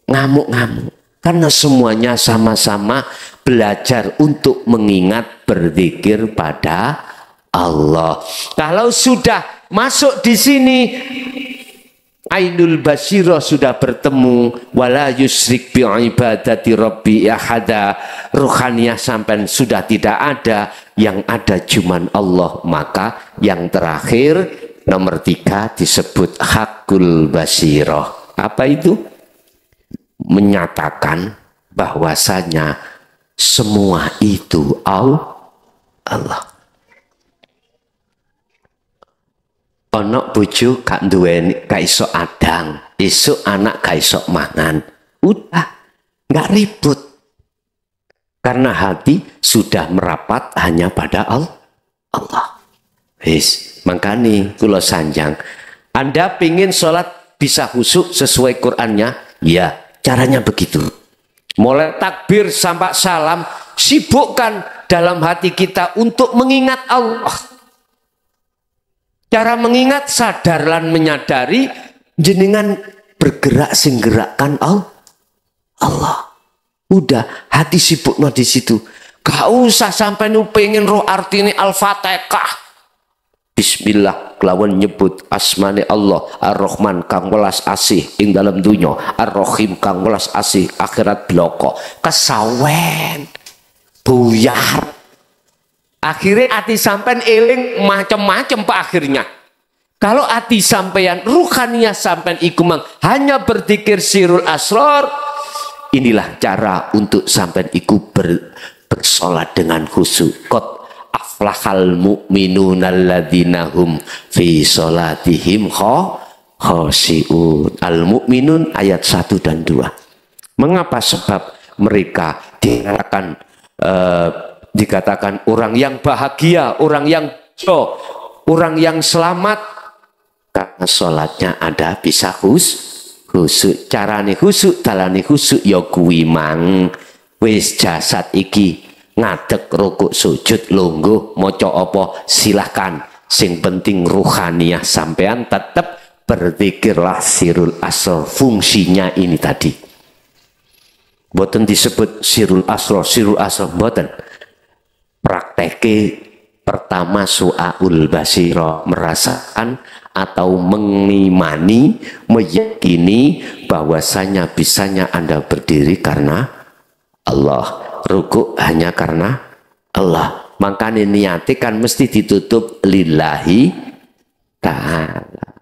ngamuk-ngamuk. Karena semuanya sama-sama belajar untuk mengingat berzikir pada Allah. Kalau sudah masuk di sini, Ainul Basirah sudah bertemu, wala yusrik bi ibadati rabbi ahada. Ruhaniyah sampai sudah tidak ada, yang ada cuman Allah. Maka yang terakhir nomor 3 disebut hakul basirah. Apa itu? Menyatakan bahwasanya semua itu Allah. Ono bojo gak duweni, gak iso adang, esuk anak gak iso mangan. Udah, gak ribut. Karena hati sudah merapat hanya pada Allah. Makanya kula sanjang, Anda pingin sholat bisa khusyuk sesuai Qur'annya? Ya, caranya begitu. Mulai takbir sampai salam, sibukkan dalam hati kita untuk mengingat Allah. Cara mengingat, sadar lan menyadari jenengan bergerak sing gerakkan Allah. Udah, hati sibuk di situ. Gak usah sampai nu pengen roh artine Al-Fatihah. Bismillah kelawan nyebut asmane Allah Ar-Rahman kang welas asih ing dalam dunya, Ar-Rahim kang welas asih akhirat bloko. Kesawen buyar. Akhirnya hati sampean eling macam-macam pak akhirnya. Kalau hati sampean ruhaniyah sampean iku mang hanya berzikir sirul asrar, inilah cara untuk sampean iku bersolat dengan khusyuk. Qad aflahal mu'minuna alladzina hum fi sholatihim khashi'un. Al-Mu'minun ayat 1 dan 2. Mengapa? Sebab mereka dikatakan orang yang bahagia, orang yang orang yang selamat, karena sholatnya ada bisa khusyuk. Carane khusyuk, dalane khusyuk ya kuwi mang wis jasad iki ngadeg rukuk sujud lungguh maca apa silahkan, sing penting ruhaniyah sampean tetap berzikirlah sirul asrar. Fungsinya ini tadi. Mboten disebut sirul asrar mboten. Prakteke pertama su'aul basiro, merasakan atau mengimani, meyakini bahwasanya bisanya Anda berdiri karena Allah, rukuk hanya karena Allah. Makanya niati kan mesti ditutup lillahi ta'ala.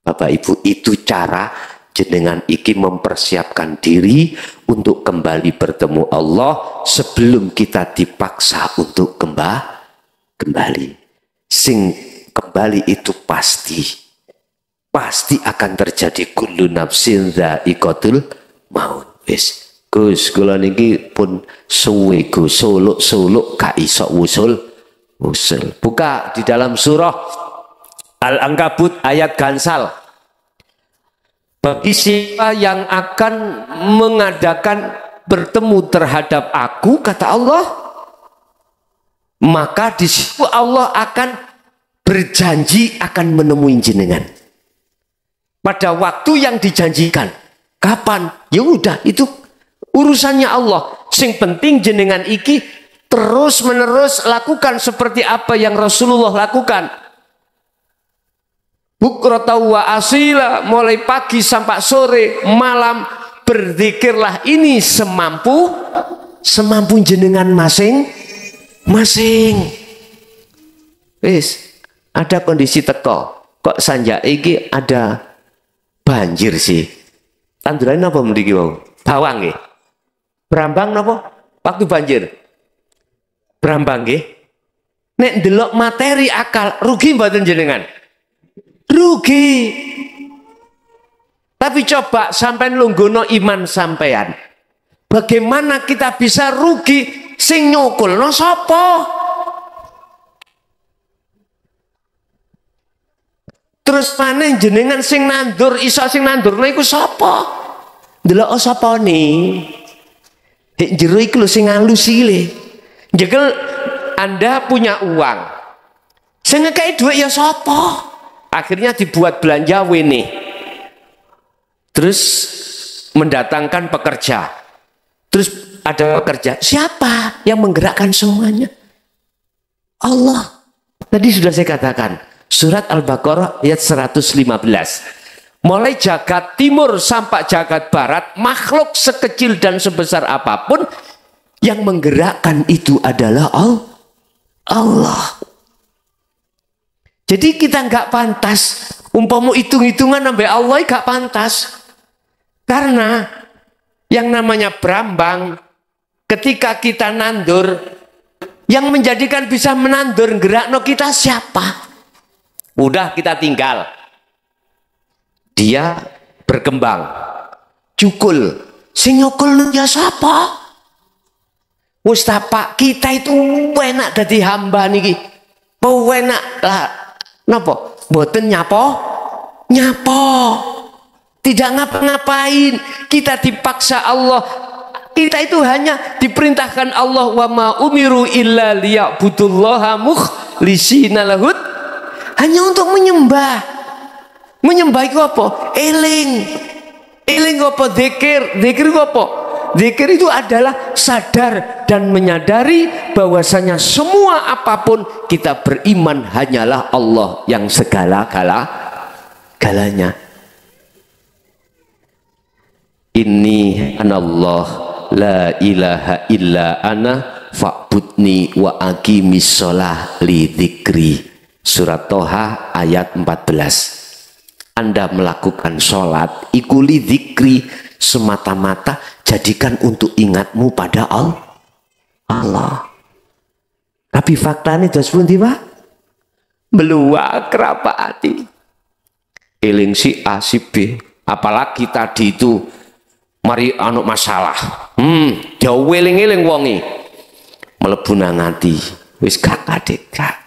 Bapak Ibu, itu cara jenengan iki mempersiapkan diri untuk kembali bertemu Allah sebelum kita dipaksa untuk kembali. Sing kembali itu pasti akan terjadi. Kullu nafsin dha'iqatul maut. Wis Gus, kula niki pun suwe Gus, suluk gak iso wusul. Buka di dalam surah Al-Ankabut ayat gansal. Bagi siapa yang akan mengadakan bertemu terhadap aku, kata Allah, maka di situ Allah akan berjanji akan menemui jenengan pada waktu yang dijanjikan. Kapan? Ya udah, itu urusannya Allah. Sing penting jenengan iki terus menerus lakukan seperti apa yang Rasulullah lakukan. Bukratan wa asila, mulai pagi sampai sore, malam, berzikirlah ini semampu jenengan masing-masing. Wis, ada kondisi teko, kok sanja iki ada banjir sih. Tanduran apa mriki wau? Bawang nggih. Brambang napa? Waktu banjir. Brambang nggih. Nek ndelok materi akal, rugi mboten jenengan? Rugi. Tapi coba sampean lungguhno iman sampean. Bagaimana kita bisa rugi sing nyokulno sapa? Terus maneh jenengan sing nandur, iso sing nandurno iku sapa? Ndelok sapa ni? Hek jero iku lho sing alus iki le. Jekel Anda punya uang. Sing ngekeki dhuwit ya sapa? Akhirnya dibuat belanja wene. Terus mendatangkan pekerja. Terus ada pekerja. Siapa yang menggerakkan semuanya? Allah. Tadi sudah saya katakan. Surat Al-Baqarah ayat 115. Mulai jagat timur sampai jagat barat, makhluk sekecil dan sebesar apapun, yang menggerakkan itu adalah Allah. Jadi kita nggak pantas, umpamu hitung-hitungan sampai Allah nggak pantas. Karena yang namanya brambang, ketika kita nandur, yang menjadikan bisa menandur gerakno kita siapa? Udah kita tinggal. Dia berkembang. Cukul. Sing nyukul ya siapa? Mustafa, kita itu enak dadi hamba niki. Mau enak lah. Napa? Mboten nyapo? Tidak ngapa-ngapain. Kita dipaksa Allah. Kita itu hanya diperintahkan Allah, wa ma umiru illa liya'budullaha mukhlishina lahud, hanya untuk menyembah. Menyembah itu apa? Eling apa? Zikir itu apa? Zikir itu adalah sadar dan menyadari bahwasanya semua apapun kita beriman hanyalah Allah yang segala-galanya. Inni anallah la ilaha illa ana fa'budni wa aqimis shalah li dzikri. Surat Toha ayat 14. Anda melakukan sholat iku li dzikri, semata-mata jadikan untuk ingatmu pada Allah. Tapi faktanya terus pun tiba meluak kerapa hati. Eling si A si B, apalagi tadi itu mari anu masalah. Jauh eling-eling wongi mlebu nang ati. Wis gak kadek gak.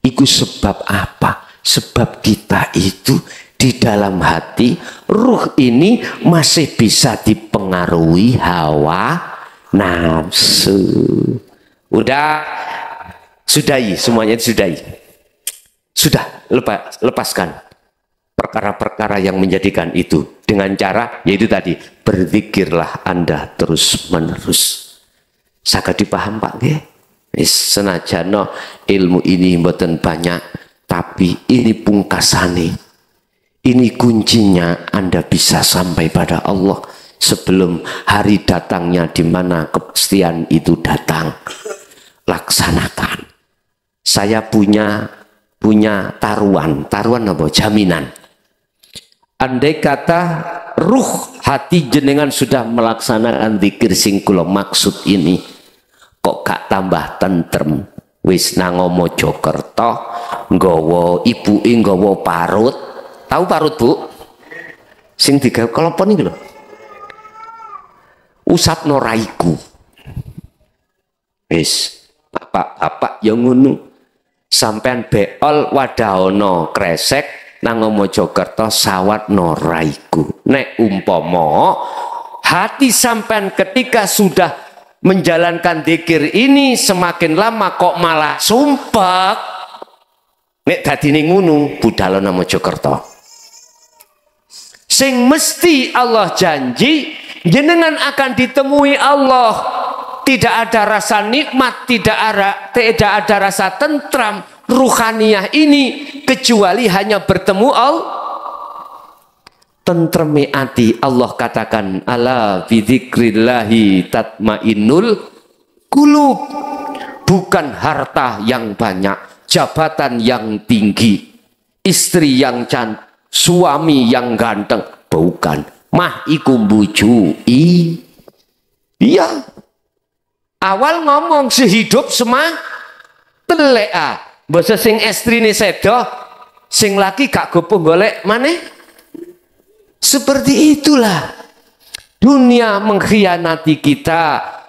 Iku sebab apa? Sebab kita itu di dalam hati, ruh ini masih bisa dipengaruhi hawa nafsu. Udah, sudahi semuanya, sudahi. Sudah, lepaskan. perkara-perkara yang menjadikan itu dengan cara yaitu tadi berzikirlah Anda terus menerus. Saged dipaham Pak nggih? Wis senajana ilmu ini mboten banyak tapi ini pungkasane. Ini kuncinya Anda bisa sampai pada Allah sebelum hari datangnya di mana kepastian itu datang. Laksanakan. Saya punya taruhan apa? Jaminan. Andai kata ruh hati jenengan sudah melaksanakan zikir sing kula maksud ini, kok gak tambah tentrem? Wis nang Mojokerto nggawa ibuke nggawa parut. Tahu parut, Bu? Sing digawe kelopon iki lho. Usapno raiku. Wis, bapak yang ngono. Sampean beol wadahono kresek nang Mojokerto sawatno raiku. Nek umpama hati sampean ketika sudah menjalankan zikir ini semakin lama kok malah sumpek. Nek dadine ngono budal nang Mojokerto. Sing mesti Allah janji jenengan akan ditemui Allah, tidak ada rasa nikmat, tidak ada rasa tentram ruhaniyah ini kecuali hanya bertemu Allah. Tentreme ati, Allah katakan ala bidzikrillahi tatmainnul qulub. Bukan harta yang banyak, jabatan yang tinggi, istri yang cantik, suami yang ganteng, bukan. Mah iku mbujui. Iya. Awal ngomong sehidup telea. Basa sing estrine sedo, sing laki gak gopoh golek maneh. Seperti itulah dunia mengkhianati kita.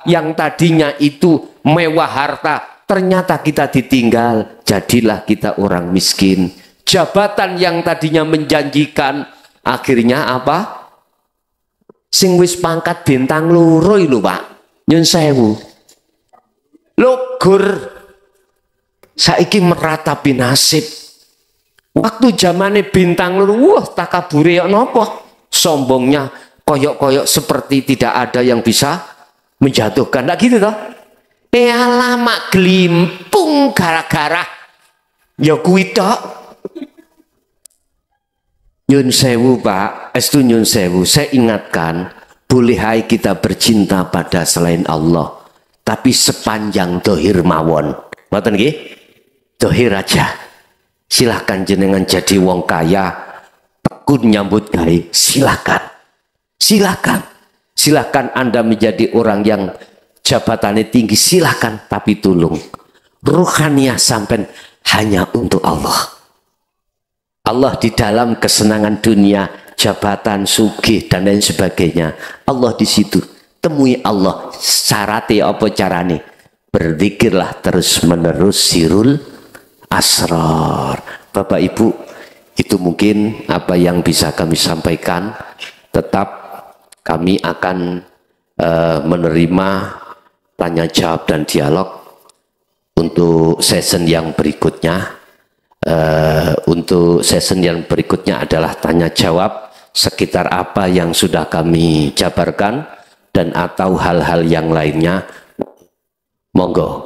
Yang tadinya itu mewah harta, ternyata kita ditinggal, jadilah kita orang miskin. Jabatan yang tadinya menjanjikan, akhirnya apa? Sing wis pangkat bintang loro lho Pak, nyun sewu. Logur saiki meratapi nasib. Waktu zamane bintang loro, wah takabure ya napa? Sombongnya koyok-koyok seperti tidak ada yang bisa menjatuhkan. Ndak gitu toh? Alamak gelimpung gara-gara ya kuwi tok. Nyun sewu Pak, estu nyun sewu, saya ingatkan, boleh hai kita bercinta pada selain Allah, tapi sepanjang dohir mawon. Ngoten nggih? Dohir aja. Silahkan jenengan jadi wong kaya, tekun nyambut gawe, silahkan. Silahkan. Silahkan Anda menjadi orang yang jabatannya tinggi, silahkan, tapi tolong ruhaniyah sampai hanya untuk Allah. Allah di dalam kesenangan dunia, jabatan, sugih dan lain sebagainya. Allah di situ. Temui Allah. Syaratnya apa carane? Berzikirlah terus menerus sirul asrar. Bapak Ibu, itu mungkin apa yang bisa kami sampaikan. Tetap kami akan menerima tanya jawab dan dialog untuk season yang berikutnya. Untuk season yang berikutnya adalah tanya jawab sekitar apa yang sudah kami jabarkan dan atau hal-hal yang lainnya. Monggo.